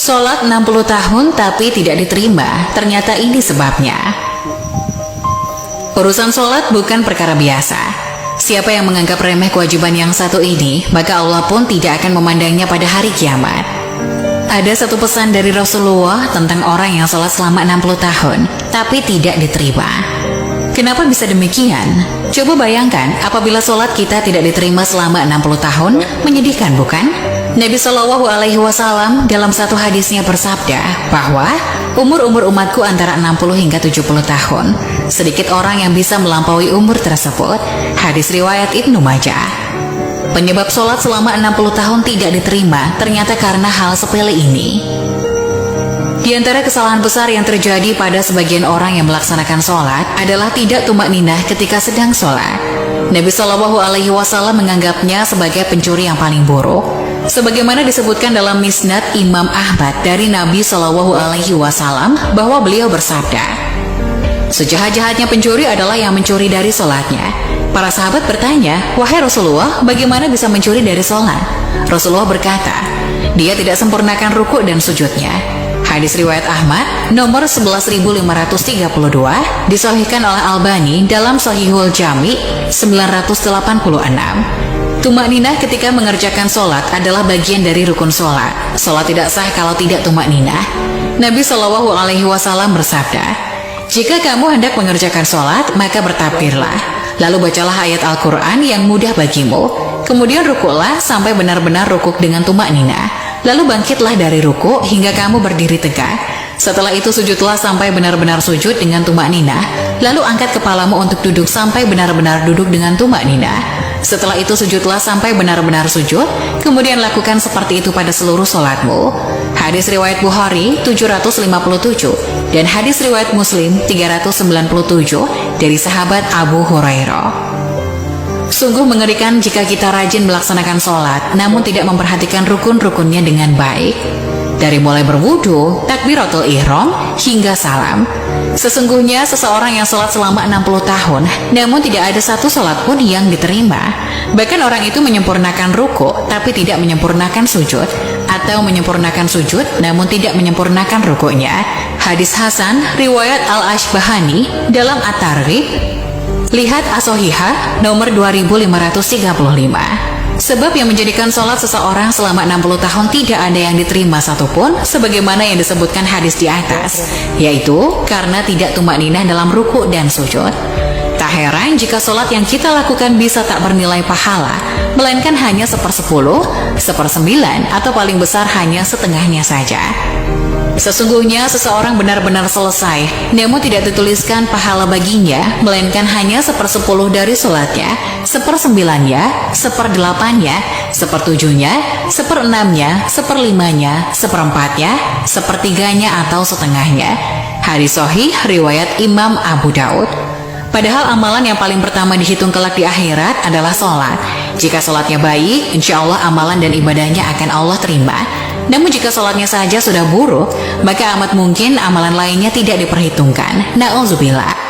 Sholat 60 tahun tapi tidak diterima, ternyata ini sebabnya. Urusan sholat bukan perkara biasa. Siapa yang menganggap remeh kewajiban yang satu ini, maka Allah pun tidak akan memandangnya pada hari kiamat. Ada satu pesan dari Rasulullah tentang orang yang sholat selama 60 tahun, tapi tidak diterima. Kenapa bisa demikian? Coba bayangkan apabila sholat kita tidak diterima selama 60 tahun, menyedihkan bukan? Nabi Shallallahu Alaihi Wasallam dalam satu hadisnya bersabda bahwa umur umatku antara 60 hingga 70 tahun. Sedikit orang yang bisa melampaui umur tersebut. Hadis riwayat Ibnu Majah. Penyebab sholat selama 60 tahun tidak diterima ternyata karena hal sepele ini. Di antara kesalahan besar yang terjadi pada sebagian orang yang melaksanakan sholat adalah tidak tumak ninah ketika sedang sholat. Nabi Shallallahu Alaihi Wasallam menganggapnya sebagai pencuri yang paling buruk. Sebagaimana disebutkan dalam Misnad Imam Ahmad dari Nabi Shallallahu Alaihi Wasallam bahwa beliau bersabda, sejahat-jahatnya pencuri adalah yang mencuri dari sholatnya. Para sahabat bertanya, wahai Rasulullah, bagaimana bisa mencuri dari sholat? Rasulullah berkata, dia tidak sempurnakan rukuk dan sujudnya. Hadis riwayat Ahmad nomor 11532 disahihkan oleh Albani dalam Shahihul Jami 986. Tumak ninah ketika mengerjakan sholat adalah bagian dari rukun sholat. Sholat tidak sah kalau tidak tumak ninah. Nabi Shallallahu Alaihi Wasallam bersabda, jika kamu hendak mengerjakan sholat, maka bertakbirlah. Lalu bacalah ayat Al-Quran yang mudah bagimu. Kemudian rukuklah sampai benar-benar rukuk dengan tumak ninah. Lalu bangkitlah dari rukuk hingga kamu berdiri tegak. Setelah itu sujudlah sampai benar-benar sujud dengan tumak ninah. Lalu angkat kepalamu untuk duduk sampai benar-benar duduk dengan tumak ninah. Setelah itu sujudlah sampai benar-benar sujud. Kemudian lakukan seperti itu pada seluruh sholatmu. Hadis riwayat Bukhari 757 dan hadis riwayat Muslim 397 dari sahabat Abu Hurairah. Sungguh mengerikan jika kita rajin melaksanakan sholat namun tidak memperhatikan rukun-rukunnya dengan baik. Dari mulai berwudu, takbiratul ihram, hingga salam. Sesungguhnya seseorang yang sholat selama 60 tahun namun tidak ada satu sholat pun yang diterima. Bahkan orang itu menyempurnakan ruku tapi tidak menyempurnakan sujud, atau menyempurnakan sujud namun tidak menyempurnakan rukuknya. Hadis Hasan riwayat Al-Ashbahani dalam At-Targhib. Lihat As-Sahihah nomor 2535. Sebab yang menjadikan sholat seseorang selama 60 tahun tidak ada yang diterima satupun, sebagaimana yang disebutkan hadis di atas, yaitu karena tidak tumak ninah dalam ruku dan sujud. Tak heran jika sholat yang kita lakukan bisa tak bernilai pahala, melainkan hanya 1/10, 1/9, atau paling besar hanya setengahnya saja. Sesungguhnya seseorang benar-benar selesai, namun tidak dituliskan pahala baginya, melainkan hanya 1/10 dari sholatnya, 1/9-nya, 1/8-nya, 1/7-nya, 1/6-nya, 1/5-nya, 1/4-nya, 1/3-nya atau setengahnya. Hadis sahih riwayat Imam Abu Daud. Padahal amalan yang paling pertama dihitung kelak di akhirat adalah sholat. Jika sholatnya baik, insya Allah amalan dan ibadahnya akan Allah terima. Namun jika sholatnya saja sudah buruk, maka amat mungkin amalan lainnya tidak diperhitungkan. Na'udzubillah.